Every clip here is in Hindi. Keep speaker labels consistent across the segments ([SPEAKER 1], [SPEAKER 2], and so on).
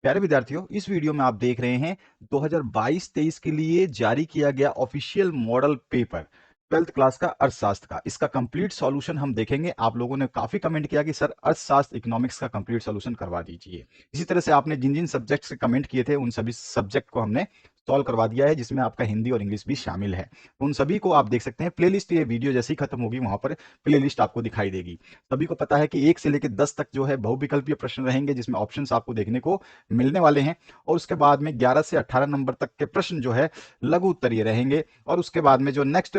[SPEAKER 1] प्यारे विद्यार्थियों, इस वीडियो में आप देख रहे हैं 2022-23 के लिए जारी किया गया official model paper 12th class का अर्थशास्त्र का। इसका कंप्लीट सॉल्यूशन हम देखेंगे। आप लोगों ने काफी कमेंट किया कि सर अर्थशास्त्र इकोनॉमिक्स का कंप्लीट सॉल्यूशन करवा दीजिए। इसी तरह से आपने जिन जिन सब्जेक्ट से कमेंट किए थे उन सभी सब्जेक्ट को हमने सॉल्व करवा दिया है, जिसमें आपका हिंदी और इंग्लिश भी शामिल है। उन सभी को आप देख सकते हैं। प्लेलिस्ट, ये वीडियो जैसे ही खत्म होगी वहां पर प्लेलिस्ट आपको दिखाई देगी। सभी को पता है कि 1 से लेकर 10 तक जो है बहुविकल्पीय प्रश्न रहेंगे, जिसमें ऑप्शंस आपको देखने को मिलने वाले हैं। और उसके बाद में 11 से 18 नंबर तक के प्रश्न जो है लघु उत्तरीय रहेंगे। और उसके बाद में जो नेक्स्ट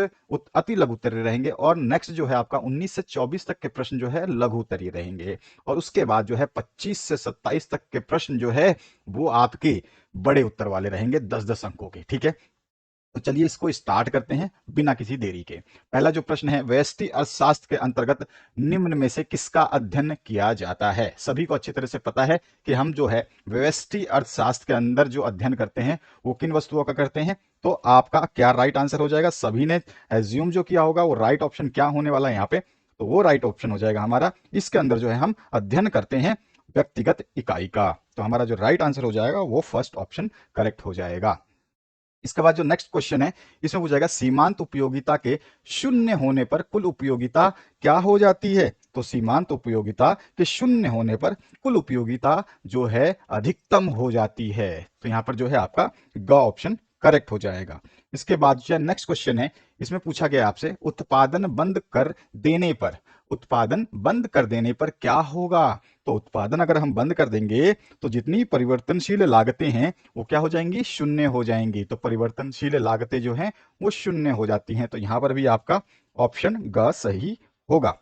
[SPEAKER 1] अति लघु उत्तरीय रहेंगे। और नेक्स्ट जो है आपका 19 से 24 तक के प्रश्न जो है लघु उत्तरीय रहेंगे। और उसके बाद जो है 25 से 27 तक के प्रश्न जो है वो आपके बड़े उत्तर वाले रहेंगे, 10-10 अंकों के। ठीक है, तो चलिए इसको स्टार्ट करते हैं बिना किसी देरी के। पहला जो प्रश्न है, व्यष्टि अर्थशास्त्र के अंतर्गत निम्न में से किसका अध्ययन किया जाता है। सभी को अच्छी तरह से पता है कि हम जो है व्यष्टि अर्थशास्त्र के अंदर जो अध्ययन करते हैं वो किन वस्तुओं का करते हैं। तो आपका क्या राइट आंसर हो जाएगा? सभी ने एज्यूम जो किया होगा वो राइट ऑप्शन क्या होने वाला है यहाँ पे, तो वो राइट ऑप्शन हो जाएगा हमारा। इसके अंदर जो है हम अध्ययन करते हैं व्यक्तिगत इकाई का। तो हमारा जो राइट आंसर हो जाएगा वो फर्स्ट ऑप्शन करेक्ट हो जाएगा। इसके बाद जो नेक्स्ट क्वेश्चन है, इसमें पूछा जाएगा सीमांत उपयोगिता के शून्य होने पर कुल उपयोगिता क्या हो जाती है। तो सीमांत उपयोगिता के शून्य होने पर कुल उपयोगिता जो है अधिकतम हो जाती है। तो यहां पर जो है आपका ग ऑप्शन करेक्ट हो जाएगा। इसके बाद जो नेक्स्ट क्वेश्चन है, इसमें पूछा गया आपसे उत्पादन बंद कर देने पर, उत्पादन बंद कर देने पर क्या होगा। तो उत्पादन अगर हम बंद कर देंगे तो जितनी परिवर्तनशील लागतें हैं वो क्या हो जाएंगी? शून्य हो जाएंगी। तो परिवर्तनशील लागतें जो हैं वो शून्य हो जाती हैं। तो यहां पर भी आपका ऑप्शन ग सही होगा।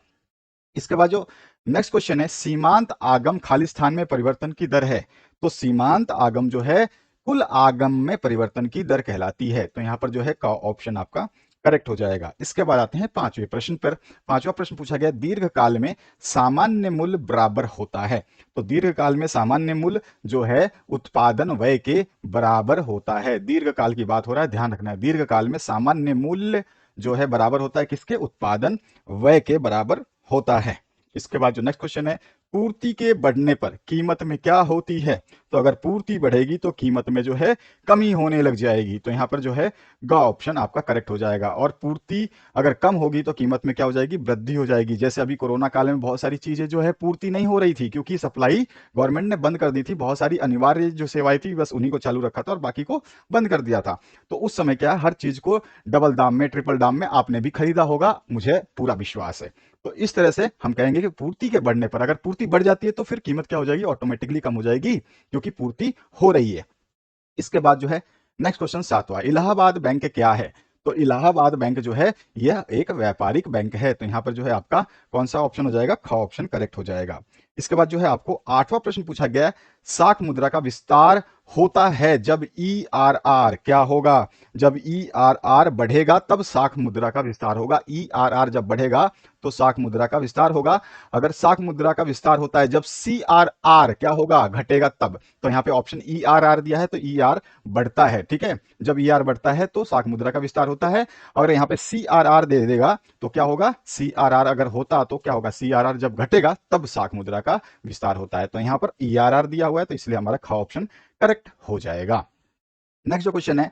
[SPEAKER 1] इसके बाद जो नेक्स्ट क्वेश्चन है, सीमांत आगम खाली स्थान में परिवर्तन की दर है। तो सीमांत आगम जो है कुल आगम में परिवर्तन की दर कहलाती है। तो यहां पर जो है का ऑप्शन आपका करेक्ट हो जाएगा। इसके बाद आते हैं पांचवें प्रश्न पर। पांचवा प्रश्न पूछा गया, दीर्घकाल में सामान्य मूल्य बराबर होता है। तो दीर्घकाल में सामान्य मूल्य जो है उत्पादन व्यय के बराबर होता है। दीर्घकाल की बात हो रहा है, ध्यान रखना है। दीर्घकाल में सामान्य मूल्य जो है बराबर होता है किसके? उत्पादन व्यय के बराबर होता है। इसके बाद जो नेक्स्ट क्वेश्चन है, पूर्ति के बढ़ने पर कीमत में क्या होती है। तो अगर पूर्ति बढ़ेगी तो कीमत में जो है कमी होने लग जाएगी। तो यहां पर जो है ग ऑप्शन आपका करेक्ट हो जाएगा। और पूर्ति अगर कम होगी तो कीमत में क्या हो जाएगी? वृद्धि हो जाएगी। जैसे अभी कोरोना काल में बहुत सारी चीजें जो है पूर्ति नहीं हो रही थी, क्योंकि सप्लाई गवर्नमेंट ने बंद कर दी थी। बहुत सारी अनिवार्य जो सेवाएं थी बस उन्हीं को चालू रखा था और बाकी को बंद कर दिया था। तो उस समय क्या है, हर चीज को डबल दाम में, ट्रिपल दाम में आपने भी खरीदा होगा, मुझे पूरा विश्वास है। तो इस तरह से हम कहेंगे कि पूर्ति के बढ़ने पर, अगर पूर्ति बढ़ जाती है तो फिर कीमत क्या हो जाएगी? ऑटोमेटिकली कम हो जाएगी, क्योंकि पूर्ति हो रही है। इसके बाद जो है नेक्स्ट क्वेश्चन सातवां, इलाहाबाद बैंक क्या है। तो इलाहाबाद बैंक जो है यह एक व्यापारिक बैंक है। तो यहां पर जो है आपका कौन सा ऑप्शन हो जाएगा? ख ऑप्शन करेक्ट हो जाएगा। इसके बाद जो है आपको आठवां प्रश्न पूछा गया है, साख मुद्रा का विस्तार होता है जब ERR क्या होगा। जब ERR बढ़ेगा तब साख मुद्रा का विस्तार होगा। ERR जब बढ़ेगा तो साख मुद्रा का विस्तार होगा। अगर साख मुद्रा का विस्तार होता है जब CRR क्या होगा? घटेगा तब। तो यहाँ पे ऑप्शन ERR दिया है तो ER बढ़ता है। ठीक है, जब ER बढ़ता है तो साख मुद्रा का विस्तार होता है। और यहाँ पे CRR दे देगा तो क्या होगा? CRR अगर होता तो क्या होगा? CRR जब घटेगा तब साख मुद्रा का विस्तार होता है। तो यहाँ पर ERR दिया हुआ है तो इसलिए हमारा ख ऑप्शन करेक्ट हो जाएगा। नेक्स्ट जो क्वेश्चन है,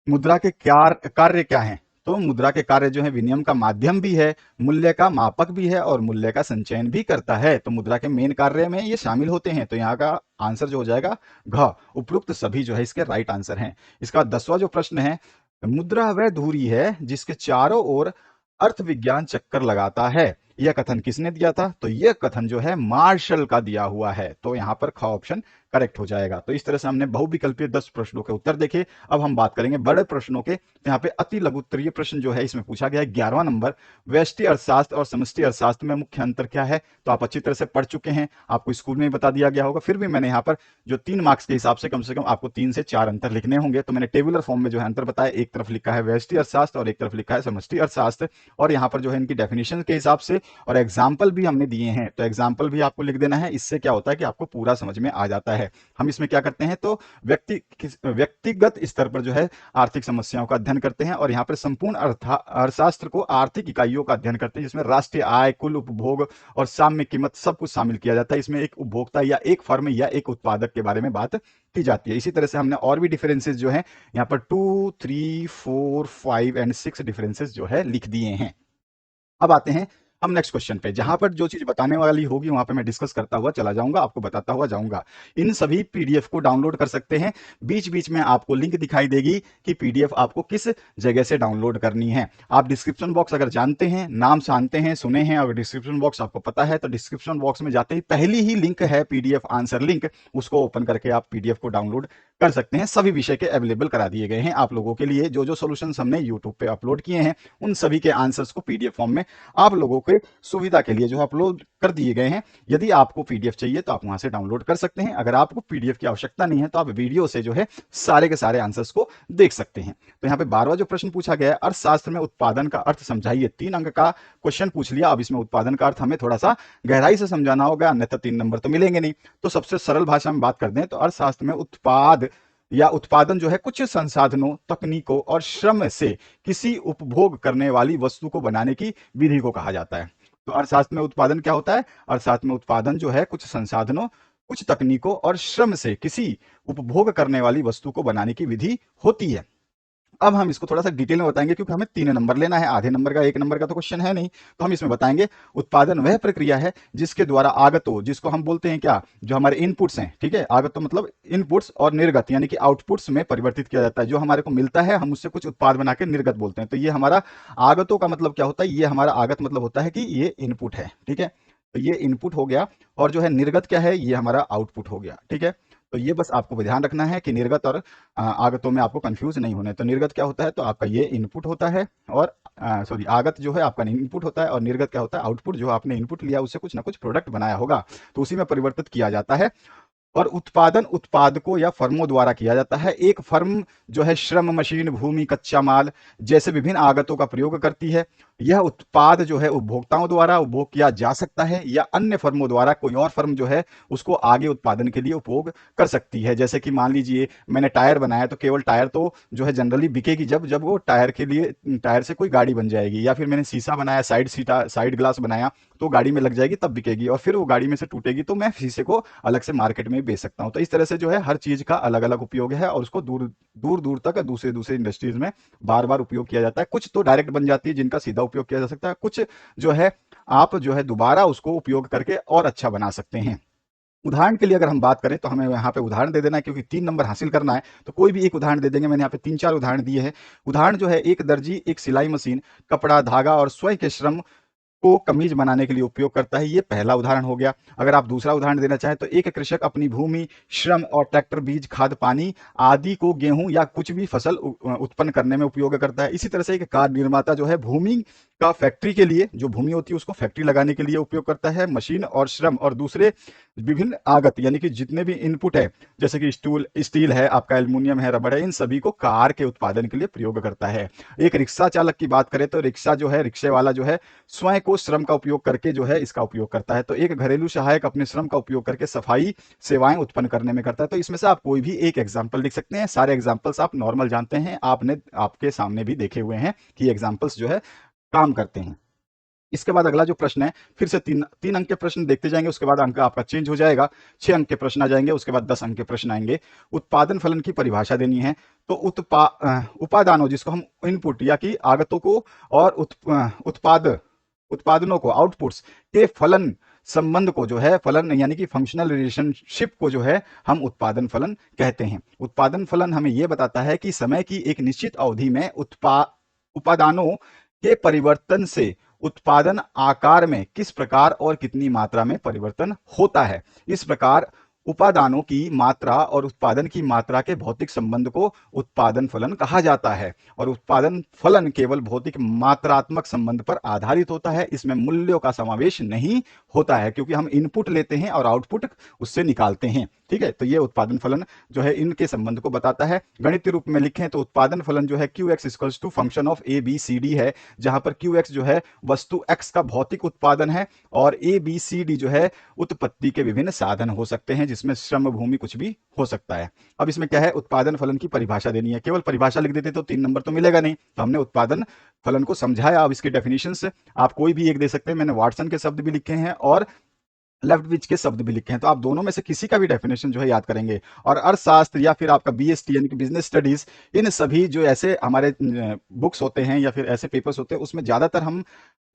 [SPEAKER 1] मुद्रा के कार्य क्या हैं। तो मुद्रा के कार्य जो है विनिमय का माध्यम भी है, मूल्य का मापक भी है और मूल्य का संचयन भी करता है। तो मुद्रा के मेन कार्य में ये शामिल होते हैं। तो यहाँ का आंसर जो हो जाएगा घ। उपरोक्त सभी जो है इसके राइट आंसर हैं। इसका 10वां जो प्रश्न है, मुद्रा वह धुरी है जिसके चारों ओर अर्थ विज्ञान चक्कर लगाता है। यह कथन किसने दिया था? तो यह कथन जो है मार्शल का दिया हुआ है। तो यहाँ पर ख ऑप्शन करेक्ट हो जाएगा। तो इस तरह से हमने बहुविकल्पीय 10 प्रश्नों के उत्तर देखे। अब हम बात करेंगे बड़े प्रश्नों के। यहाँ पे अति लघु उत्तरीय प्रश्न जो है इसमें पूछा गया है 11वां नंबर, व्यष्टि अर्थशास्त्र और समष्टि अर्थशास्त्र में मुख्य अंतर क्या है। तो आप अच्छी तरह से पढ़ चुके हैं, आपको स्कूल में बता दिया गया होगा। फिर भी मैंने यहाँ पर जो 3 मार्क्स के हिसाब से कम आपको 3 से 4 अंतर लिखने होंगे। तो मैंने टेबुलर फॉर्म में जो है अंतर बताया, एक तरफ लिखा है व्यष्टि अर्थशास्त्र और एक तरफ लिखा है समष्टि अर्थशास्त्र। और यहाँ पर जो है इनकी डेफिनेशन के हिसाब से और एग्जाम्पल भी हमने दिए हैं, तो एग्जाम्पल भी आपको लिख देना है। इससे क्या होता है कि आपको पूरा समझ में आ जाता है। हम इसमें क्या करते हैं, तो व्यक्तिगत स्तर पर जो है आर्थिक समस्याओं का अध्ययन करते हैं, और यहाँ पर संपूर्ण अर्थशास्त्र को आर्थिक इकाइयों का अध्ययन करते हैं, जिसमें राष्ट्रीय आय, कुल उपभोग और साम्य कीमत सब कुछ शामिल किया जाता है। इसमें एक उपभोक्ता या एक फर्म या एक उत्पादक के बारे में बात की जाती है। इसी तरह से हमने और भी डिफरेंसेस जो है यहाँ पर 2, 3, 4, 5 एंड 6 डिफरेंसेस जो है लिख दिए हैं। अब आते हैं हम नेक्स्ट क्वेश्चन पे, जहां पर जो चीज बताने वाली होगी वहां पे मैं डिस्कस करता हुआ चला जाऊंगा, आपको बताता हुआ जाऊंगा। इन सभी पीडीएफ को डाउनलोड कर सकते हैं। बीच बीच में आपको लिंक दिखाई देगी कि पीडीएफ आपको किस जगह से डाउनलोड करनी है। आप डिस्क्रिप्शन बॉक्स अगर जानते हैं, नाम जानते हैं, सुने हैं, अगर डिस्क्रिप्शन बॉक्स आपको पता है, तो डिस्क्रिप्शन बॉक्स में जाते ही पहली ही लिंक है पीडीएफ आंसर लिंक, उसको ओपन करके आप पीडीएफ को डाउनलोड कर सकते हैं। सभी विषय के अवेलेबल करा दिए गए हैं आप लोगों के लिए। जो जो सॉल्यूशंस हमने यूट्यूब पे अपलोड किए हैं उन सभी के आंसर्स को पीडीएफ फॉर्म में आप लोगों के सुविधा के लिए जो अपलोड कर दिए गए हैं। यदि आपको पीडीएफ चाहिए तो आप वहां से डाउनलोड कर सकते हैं। अगर आपको पीडीएफ की आवश्यकता नहीं है तो आप वीडियो से जो है सारे के सारे आंसर्स को देख सकते हैं। तो यहाँ पे 12वां जो प्रश्न पूछा गया है, अर्थशास्त्र में उत्पादन का अर्थ समझाइए। 3 अंक का क्वेश्चन पूछ लिया। अब इसमें उत्पादन का अर्थ हमें थोड़ा सा गहराई से समझाना होगा, अन्यथा 3 नंबर तो मिलेंगे नहीं। तो सबसे सरल भाषा में बात कर दें तो अर्थशास्त्र में उत्पाद या उत्पादन जो है कुछ संसाधनों, तकनीकों और श्रम से किसी उपभोग करने वाली वस्तु को बनाने की विधि को कहा जाता है। तो अर्थशास्त्र में उत्पादन क्या होता है? अर्थशास्त्र में उत्पादन जो है कुछ संसाधनों, कुछ तकनीकों और श्रम से किसी उपभोग करने वाली वस्तु को बनाने की विधि होती है। अब हम इसको थोड़ा सा डिटेल में बताएंगे, क्योंकि हमें 3 नंबर लेना है, आधे नंबर का 1 नंबर का तो क्वेश्चन है नहीं। तो हम इसमें बताएंगे उत्पादन वह प्रक्रिया है जिसके द्वारा आगतों, जिसको हम बोलते हैं क्या, जो हमारे इनपुट्स हैं, ठीक है, आगतों मतलब इनपुट्स, और निर्गत यानी कि आउटपुट्स में परिवर्तित किया जाता है। जो हमारे को मिलता है हम उससे कुछ उत्पाद बना के निर्गत बोलते हैं। तो ये हमारा आगतों का मतलब क्या होता है, ये हमारा आगत मतलब होता है कि ये इनपुट है, ठीक है। तो ये इनपुट हो गया, और जो है निर्गत क्या है, ये हमारा आउटपुट हो गया, ठीक है। तो ये बस आपको ध्यान रखना है कि निर्गत और आगतों में आपको कंफ्यूज नहीं होने। तो निर्गत क्या होता है, तो आपका ये इनपुट होता है, और सॉरी, आगत जो है आपका इनपुट होता है, और निर्गत क्या होता है, आउटपुट। जो आपने इनपुट लिया उससे कुछ ना कुछ प्रोडक्ट बनाया होगा तो उसी में परिवर्तित किया जाता है। और उत्पादन उत्पादकों या फर्मों द्वारा किया जाता है। एक फर्म जो है श्रम, मशीन, भूमि, कच्चा माल जैसे विभिन्न आगतों का प्रयोग करती है। यह उत्पाद जो है उपभोक्ताओं द्वारा उपभोग किया जा सकता है, या अन्य फर्मों द्वारा कोई और फर्म जो है उसको आगे उत्पादन के लिए उपयोग कर सकती है। जैसे कि मान लीजिए मैंने टायर बनाया, तो केवल टायर तो जो है जनरली बिकेगी जब जब वो टायर के लिए, टायर से कोई गाड़ी बन जाएगी। या फिर मैंने शीशा बनाया, साइड ग्लास बनाया, तो गाड़ी में लग जाएगी तब बिकेगी, और फिर वो गाड़ी में से टूटेगी तो मैं शीशे को अलग से मार्केट में बेच सकता हूं। तो इस तरह से जो है हर चीज का अलग अलग उपयोग है, और उसको दूर दूर दूर तक दूसरे दूसरे इंडस्ट्रीज में बार बार उपयोग किया जाता है। कुछ तो डायरेक्ट बन जाती है जिनका सीधा उपयोग किया जा सकता है, कुछ जो है आप जो है दोबारा उसको उपयोग करके और अच्छा बना सकते हैं। उदाहरण के लिए अगर हम बात करें तो हमें यहाँ पे उदाहरण दे देना है, क्योंकि 3 नंबर हासिल करना है तो कोई भी एक उदाहरण दे देंगे। मैंने यहाँ पे 3-4 उदाहरण दिए हैं। उदाहरण जो है, एक दर्जी एक सिलाई मशीन, कपड़ा, धागा और स्वयं के श्रम को कमीज बनाने के लिए उपयोग करता है। ये पहला उदाहरण हो गया। अगर आप दूसरा उदाहरण देना चाहें तो एक कृषक अपनी भूमि, श्रम और ट्रैक्टर, बीज, खाद, पानी आदि को गेहूं या कुछ भी फसल उत्पन्न करने में उपयोग करता है। इसी तरह से एक कार निर्माता जो है भूमि का फैक्ट्री के लिए, जो भूमि होती है उसको फैक्ट्री लगाने के लिए उपयोग करता है। मशीन और श्रम और दूसरे विभिन्न आगत यानी कि जितने भी इनपुट है, जैसे कि स्टील है, आपका एल्युमिनियम है, रबड़ है, इन सभी को कार के उत्पादन के लिए प्रयोग करता है। एक रिक्शा चालक की बात करें तो रिक्शा जो है, रिक्शे वाला जो है स्वयं को श्रम का उपयोग करके जो है इसका उपयोग करता है। तो एक घरेलू सहायक अपने श्रम का उपयोग करके सफाई सेवाएं उत्पन्न करने में करता है। तो इसमें से आप कोई भी एक एग्जाम्पल लिख सकते हैं। सारे एग्जाम्पल्स आप नॉर्मल जानते हैं, आपने आपके सामने भी देखे हुए हैं कि एग्जाम्पल्स जो है काम करते हैं। इसके बाद अगला जो प्रश्न है, फिर से 3 अंक के प्रश्न देखते जाएंगे, उसके बाद अंक आपका चेंज हो जाएगा। 6 अंक के प्रश्न आ जाएंगे, उसके बाद 10 अंक के प्रश्न आएंगे। उत्पादन फलन की परिभाषा देनी है। तो उपादानों, जिसको हम इनपुट या कि आगतों को, और उत्पादनों को, आउटपुट्स के फलन संबंध को जो है, फलन यानी कि फंक्शनल रिलेशनशिप को जो है हम उत्पादन फलन कहते हैं। उत्पादन फलन हमें यह बताता है कि समय की एक निश्चित अवधि में उपादानों के परिवर्तन से उत्पादन आकार में किस प्रकार और कितनी मात्रा में परिवर्तन होता है। इस प्रकार उपादानों की मात्रा और उत्पादन की मात्रा के भौतिक संबंध को उत्पादन फलन कहा जाता है। और उत्पादन फलन केवल भौतिक मात्रात्मक संबंध पर आधारित होता है, इसमें मूल्यों का समावेश नहीं होता है, क्योंकि हम इनपुट लेते हैं और आउटपुट उससे निकालते हैं। ठीक है, तो ये उत्पादन फलन जो है इनके संबंध को बताता है। गणितीय रूप में लिखें तो उत्पादन फलन जो है QX equals to function of ABCD है, जहां पर QX जो है वस्तु X का भौतिक उत्पादन है और ABCD जो है उत्पत्ति के विभिन्न साधन हो सकते हैं, जिसमें श्रम, भूमि कुछ भी हो सकता है। अब इसमें क्या है, उत्पादन फलन की परिभाषा देनी है। केवल परिभाषा लिख देते तो 3 नंबर तो मिलेगा नहीं, तो हमने उत्पादन फलन को समझाया। अब इसके डेफिनेशंस आप कोई भी एक दे सकते हैं। मैंने वाटसन के शब्द भी लिखे हैं और लेफ्टविच के शब्द भी लिखे हैं, तो आप दोनों में से किसी का भी डेफिनेशन जो है याद करेंगे। और अर्थशास्त्र या फिर आपका BST यानी कि बिजनेस स्टडीज, इन सभी जो ऐसे हमारे बुक्स होते हैं या फिर ऐसे पेपर्स होते हैं, उसमें ज्यादातर हम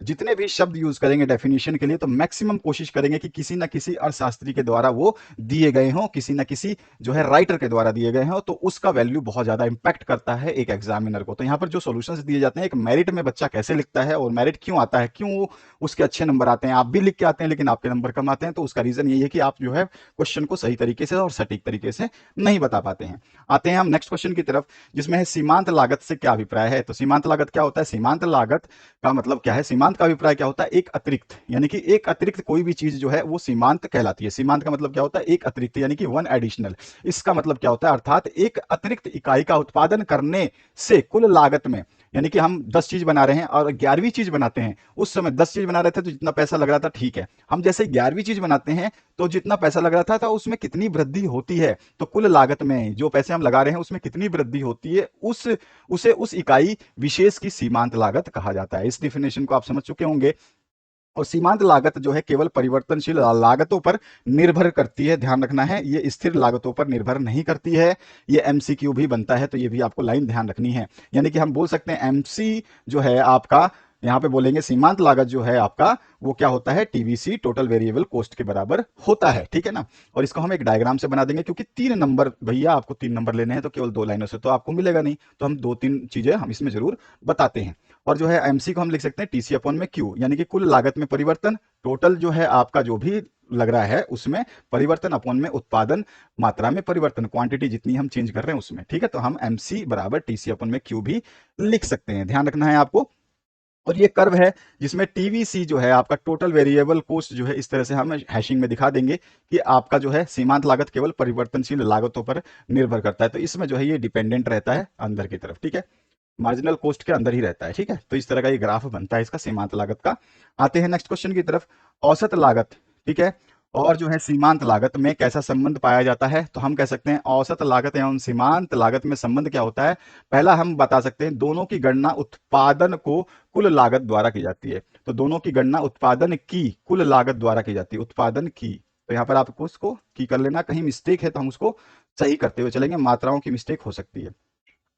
[SPEAKER 1] जितने भी शब्द यूज करेंगे डेफिनेशन के लिए, तो मैक्सिमम कोशिश करेंगे कि किसी ना किसी अर्थशास्त्री के द्वारा वो दिए गए हों, किसी ना किसी जो है राइटर के द्वारा दिए गए हों, तो उसका वैल्यू बहुत ज्यादा इंपैक्ट करता है एक एग्जामिनर को। तो यहाँ पर जो सॉल्यूशंस दिए जाते हैं, एक मेरिट में बच्चा कैसे लिखता है और मेरिट क्यों आता है, क्यों उसके अच्छे नंबर आते हैं। आप भी लिख के आते हैं लेकिन आपके नंबर कम आते हैं, तो उसका रीजन यही है कि आप जो है क्वेश्चन को सही तरीके से और सटीक तरीके से नहीं बता पाते हैं। आते हैं हम नेक्स्ट क्वेश्चन की तरफ, जिसमें है सीमांत लागत से क्या अभिप्राय है। तो सीमांत लागत क्या होता है, सीमांत लागत का मतलब क्या है, सीमांत का अभिप्राय क्या होता है, एक अतिरिक्त, यानी कि एक अतिरिक्त कोई भी चीज जो है वो सीमांत कहलाती है। सीमांत का मतलब क्या होता है, एक अतिरिक्त, यानी कि वन एडिशनल। इसका मतलब क्या होता है, अर्थात एक अतिरिक्त इकाई का उत्पादन करने से कुल लागत में, यानी कि हम 10 चीज बना रहे हैं और 11वीं चीज बनाते हैं, उस समय 10 चीज बना रहे थे तो जितना पैसा लग रहा था ठीक है, हम जैसे 11वीं चीज बनाते हैं तो जितना पैसा लग रहा था उसमें कितनी वृद्धि होती है, तो कुल लागत में जो पैसे हम लगा रहे हैं उसमें कितनी वृद्धि होती है, उस इकाई विशेष की सीमांत लागत कहा जाता है। इस डेफिनेशन को आप समझ चुके होंगे। और सीमांत लागत जो है केवल परिवर्तनशील लागतों पर निर्भर करती है, ध्यान रखना है, ये स्थिर लागतों पर निर्भर नहीं करती है। ये MCQ भी बनता है, तो ये भी आपको लाइन ध्यान रखनी है। यानी कि हम बोल सकते हैं MC जो है आपका, यहाँ पे बोलेंगे सीमांत लागत जो है आपका वो क्या होता है, TVC, टोटल वेरिएबल कॉस्ट के बराबर होता है। ठीक है ना, और इसको हम एक डायग्राम से बना देंगे, क्योंकि 3 नंबर, भैया आपको 3 नंबर लेने हैं तो केवल 2 लाइनों से तो आपको मिलेगा नहीं, तो हम 2-3 चीजें हम इसमें जरूर बताते हैं। और जो है MC को हम लिख सकते हैं TC अपॉन में Q, यानी कि कुल लागत में परिवर्तन, टोटल जो है आपका जो भी लग रहा है उसमें परिवर्तन, अपॉन में उत्पादन मात्रा में परिवर्तन, क्वांटिटी जितनी हम चेंज कर रहे हैं उसमें। ठीक है, तो हम MC बराबर TC अपॉन में Q भी लिख सकते हैं, ध्यान रखना है आपको। और ये कर्व है जिसमें TVC जो है आपका टोटल वेरिएबल कॉस्ट जो है, इस तरह से हम हैशिंग में दिखा देंगे कि आपका जो है सीमांत लागत केवल परिवर्तनशील लागतों पर निर्भर करता है, तो इसमें जो है ये डिपेंडेंट रहता है अंदर की तरफ। ठीक है, मार्जिनल कॉस्ट के अंदर ही रहता है। ठीक है, तो इस तरह का ये ग्राफ बनता है इसका सीमांत लागत का। आते हैं नेक्स्ट क्वेश्चन की तरफ, औसत लागत। ठीक है, और जो है सीमांत लागत में कैसा संबंध पाया जाता है, तो हम कह सकते हैं औसत लागत एवं सीमांत लागत में संबंध क्या होता है। पहला हम बता सकते हैं, दोनों की गणना उत्पादन को कुल लागत द्वारा की जाती है। तो दोनों की गणना उत्पादन की कुल लागत द्वारा की जाती है, उत्पादन की। तो यहाँ पर आपको उसको की कर लेना, कहीं मिस्टेक है तो हम उसको सही करते हुए चलेंगे, मात्राओं की मिस्टेक हो सकती है।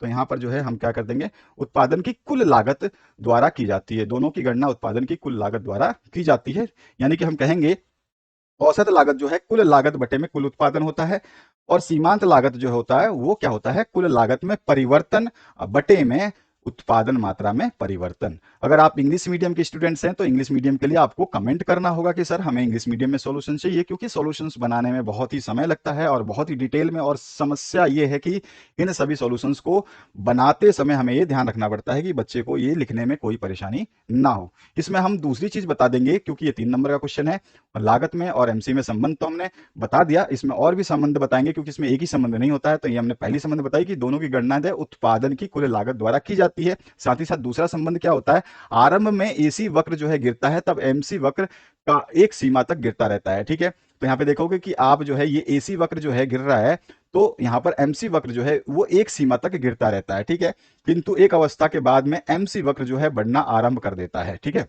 [SPEAKER 1] तो यहाँ पर जो है हम क्या कर देंगे, उत्पादन की कुल लागत द्वारा की जाती है, दोनों की गणना उत्पादन की कुल लागत द्वारा की जाती है। यानी कि हम कहेंगे औसत लागत जो है कुल लागत बटे में कुल उत्पादन होता है, और सीमांत लागत जो होता है वो क्या होता है, कुल लागत में परिवर्तन बटे में उत्पादन मात्रा में परिवर्तन। अगर आप इंग्लिश मीडियम के स्टूडेंट्स हैं तो इंग्लिश मीडियम के लिए आपको कमेंट करना होगा कि सर हमें इंग्लिश मीडियम में सॉल्यूशन चाहिए, क्योंकि सॉल्यूशंस बनाने में बहुत ही समय लगता है और बहुत ही डिटेल में। और समस्या ये है कि इन सभी सॉल्यूशंस को बनाते समय हमें ये ध्यान रखना पड़ता है कि बच्चे को ये लिखने में कोई परेशानी ना हो। इसमें हम दूसरी चीज बता देंगे, क्योंकि ये 3 नंबर का क्वेश्चन है, लागत में और MC में संबंध तो हमने बता दिया, इसमें और भी संबंध बताएंगे, क्योंकि इसमें एक ही संबंध नहीं होता है। तो ये हमने पहली संबंध बताई कि दोनों की गणना है उत्पादन की कुल लागत द्वारा की जाती है। साथ ही साथ दूसरा संबंध क्या होता है, आरंभ में AC वक्र जो है गिरता है, तब MC वक्र का एक सीमा तक गिरता रहता है। ठीक है, तो यहाँ पे देखोगे कि आप जो है ये AC वक्र जो है गिर रहा है, तो यहाँ पर MC वक्र जो है वो एक सीमा तक गिरता रहता है। ठीक है, किंतु एक अवस्था के बाद में MC वक्र जो है बढ़ना आरंभ कर देता है। ठीक है,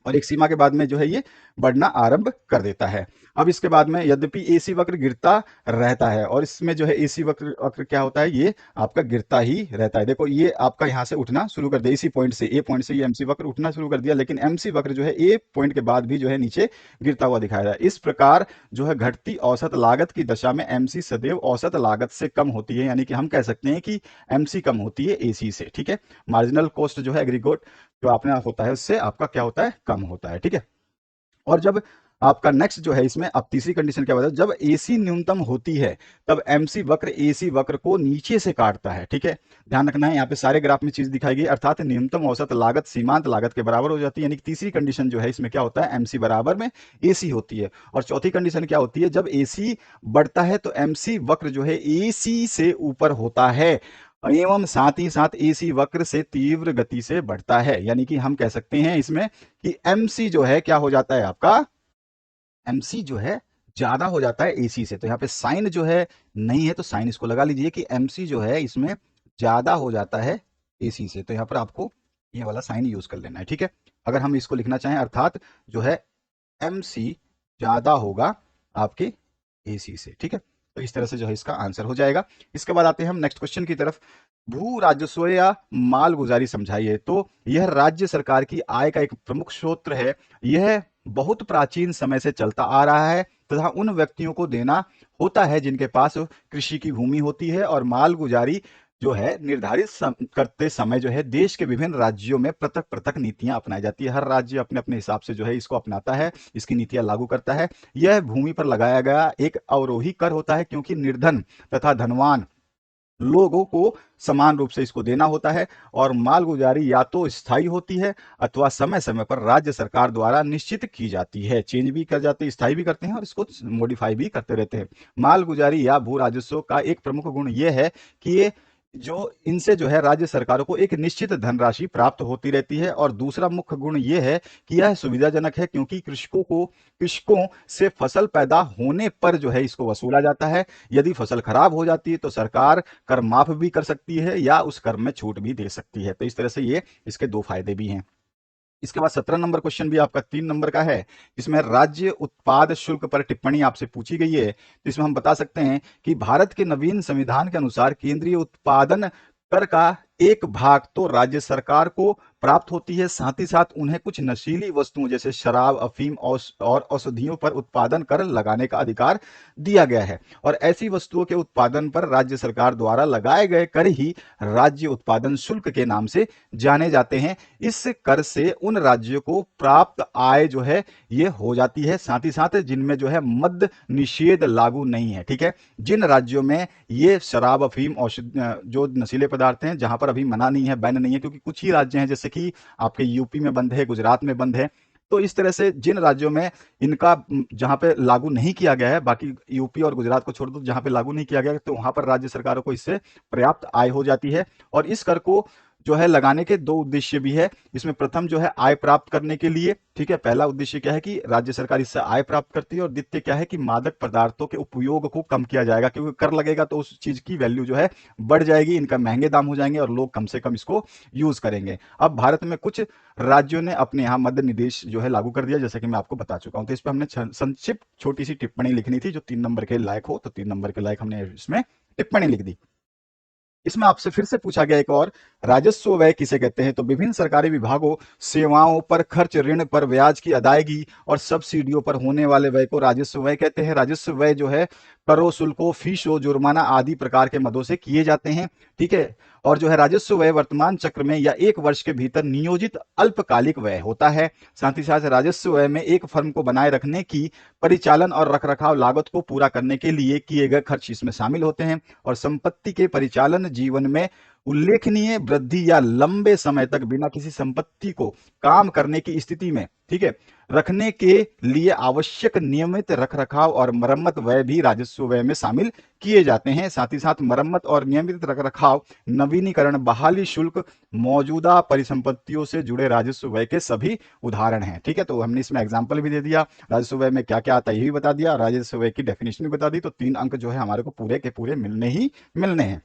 [SPEAKER 1] और एक सीमा के बाद में जो है ये बढ़ना आरंभ कर देता है। अब इसके बाद में यद्यपि AC वक्र गिरता रहता है, और इसमें जो है AC वक्र वक्र क्या होता है, ये आपका गिरता ही रहता है। देखो ये आपका यहाँ से उठना शुरू कर दिया, इसी पॉइंट से, A पॉइंट से ये MC वक्र उठना शुरू कर दिया, लेकिन MC वक्र जो है A पॉइंट के बाद भी जो है नीचे गिरता हुआ दिखाया जाए। इस प्रकार जो है घटती औसत लागत की दशा में MC सदैव औसत लागत से कम होती है, यानी कि हम कह सकते हैं कि MC कम होती है AC से। ठीक है, मार्जिनल कॉस्ट जो है एग्रीगेट जो आपने होता है उससे आपका क्या होता है, कम होता है। ठीक है, और जब आपका नेक्स्ट जो है इसमें अब तीसरी कंडीशन क्या बताया, जब एसी न्यूनतम होती है तब एमसी वक्र एसी वक्र को नीचे से काटता है। ठीक है, ध्यान रखना है, यहाँ पे सारे ग्राफ में चीज दिखाई गई, अर्थात न्यूनतम औसत लागत सीमांत लागत के बराबर हो जाती है। यानी कि तीसरी कंडीशन जो है इसमें क्या होता है, एमसी बराबर में एसी होती है। और चौथी कंडीशन क्या होती है, जब एसी बढ़ता है तो एमसी वक्र जो है एसी से ऊपर होता है एवं साथ ही साथ एसी वक्र से तीव्र गति से बढ़ता है। यानी कि हम कह सकते हैं इसमें कि एमसी जो है क्या हो जाता है, आपका एमसी जो है ज्यादा हो जाता है एसी से। तो यहाँ पे साइन जो है नहीं है, तो साइन इसको लगा लीजिए कि एमसी जो है इसमें ज्यादा हो जाता है एसी से। तो यहाँ पर आपको ये वाला साइन यूज कर लेना है। ठीक है, अगर हम इसको लिखना चाहें, अर्थात जो है एमसी ज्यादा होगा आपके एसी से। ठीक है, तो इस तरह से जो है इसका आंसर हो जाएगा। इसके बाद आते हैं हम नेक्स्ट क्वेश्चन की तरफ। भू राजस्व या माल गुजारी समझाइए। तो यह राज्य सरकार की आय का एक प्रमुख स्रोत है। यह बहुत प्राचीन समय से चलता आ रहा है तथा उन व्यक्तियों को देना होता है जिनके पास कृषि की भूमि होती है। और माल गुजारी जो है निर्धारित करते समय जो है देश के विभिन्न राज्यों में पृथक पृथक नीतियां अपनाई जाती है। हर राज्य अपने अपने हिसाब से जो है इसको अपनाता है, इसकी नीतियां लागू करता है। यह भूमि पर लगाया गया एक अवरोही कर होता है, क्योंकि निर्धन तथा धनवान लोगों को समान रूप से इसको देना होता है। और माल गुजारी या तो स्थायी होती है अथवा समय समय पर राज्य सरकार द्वारा निश्चित की जाती है। चेंज भी कर जाते हैं, स्थायी भी करते हैं और इसको मॉडिफाई भी करते रहते हैं। माल गुजारी या भू राजस्व का एक प्रमुख गुण यह है कि ये जो इनसे जो है राज्य सरकारों को एक निश्चित धनराशि प्राप्त होती रहती है। और दूसरा मुख्य गुण यह है कि यह सुविधाजनक है, क्योंकि कृषकों से फसल पैदा होने पर जो है इसको वसूला जाता है। यदि फसल खराब हो जाती है तो सरकार कर माफ भी कर सकती है या उस कर में छूट भी दे सकती है। तो इस तरह से ये इसके दो फायदे भी हैं। इसके बाद 17 नंबर क्वेश्चन भी आपका 3 नंबर का है। इसमें राज्य उत्पाद शुल्क पर टिप्पणी आपसे पूछी गई है। तो इसमें हम बता सकते हैं कि भारत के नवीन संविधान के अनुसार केंद्रीय उत्पादन कर का एक भाग तो राज्य सरकार को प्राप्त होती है, साथ ही साथ उन्हें कुछ नशीली वस्तुओं जैसे शराब, अफीम और औषधियों पर उत्पादन कर लगाने का अधिकार दिया गया है। और ऐसी वस्तुओं के उत्पादन पर राज्य सरकार द्वारा लगाए गए कर ही राज्य उत्पादन शुल्क के नाम से जाने जाते हैं। इस कर से उन राज्यों को प्राप्त आय जो है ये हो जाती है, साथ ही साथ जिनमें जो है मद्य निषेध लागू नहीं है। ठीक है, जिन राज्यों में ये शराब, अफीम, औषध जो नशीले पदार्थ हैं जहां पर अभी मना नहीं है, बैन नहीं है, क्योंकि कुछ ही राज्य हैं जैसे कि आपके यूपी में बंद है, गुजरात में बंद है। तो इस तरह से जिन राज्यों में इनका जहां पे लागू नहीं किया गया है, बाकी यूपी और गुजरात को छोड़ दो, जहां पे लागू नहीं किया गया है, तो वहां पर राज्य सरकारों को इससे पर्याप्त आय हो जाती है। और इस कर को जो है लगाने के दो उद्देश्य भी है। इसमें प्रथम जो है आय प्राप्त करने के लिए, ठीक है, पहला उद्देश्य क्या है कि राज्य सरकार इससे आय प्राप्त करती है। और द्वितीय क्या है कि मादक पदार्थों के उपयोग को कम किया जाएगा, क्योंकि कर लगेगा तो उस चीज की वैल्यू जो है बढ़ जाएगी, इनका महंगे दाम हो जाएंगे और लोग कम से कम इसको यूज करेंगे। अब भारत में कुछ राज्यों ने अपने यहाँ मद्य निषेध जो है लागू कर दिया, जैसे कि मैं आपको बता चुका हूं। तो इस पर हमने संक्षिप्त छोटी सी टिप्पणी लिखनी थी जो 3 नंबर के लायक हो, तो 3 नंबर के लायक हमने इसमें टिप्पणी लिख दी। इसमें आपसे फिर से पूछा गया एक और, राजस्व व्यय किसे कहते हैं। तो विभिन्न सरकारी विभागों, सेवाओं पर खर्च, ऋण पर ब्याज की अदायगी और सब्सिडियों पर होने वाले व्यय को राजस्व व्यय कहते हैं। राजस्व व्यय जो है करों, शुल्कों, फीसों, जुर्माना आदि प्रकार के मदों से किए जाते हैं। ठीक है, और जो है राजस्व व्यय वर्तमान चक्र में या एक वर्ष के भीतर नियोजित अल्पकालिक व्यय होता है। साथ ही साथ राजस्व व्यय में एक फर्म को बनाए रखने की परिचालन और रखरखाव लागत को पूरा करने के लिए किए गए खर्च इसमें शामिल होते हैं। और संपत्ति के परिचालन जीवन में उल्लेखनीय वृद्धि या लंबे समय तक बिना किसी संपत्ति को काम करने की स्थिति में, ठीक है, रखने के लिए आवश्यक नियमित रखरखाव और मरम्मत व्यय भी राजस्व व्यय में शामिल किए जाते हैं। साथ ही साथ मरम्मत और नियमित रखरखाव, नवीनीकरण, बहाली शुल्क, मौजूदा परिसंपत्तियों से जुड़े राजस्व व्यय के सभी उदाहरण हैं। ठीक है, तो हमने इसमें एग्जाम्पल भी दे दिया, राजस्व व्यय में क्या क्या आता है ये भी बता दिया, राजस्व व्यय की डेफिनेशन भी बता दी। तो 3 अंक जो है हमारे को पूरे के पूरे मिलने ही मिलने हैं।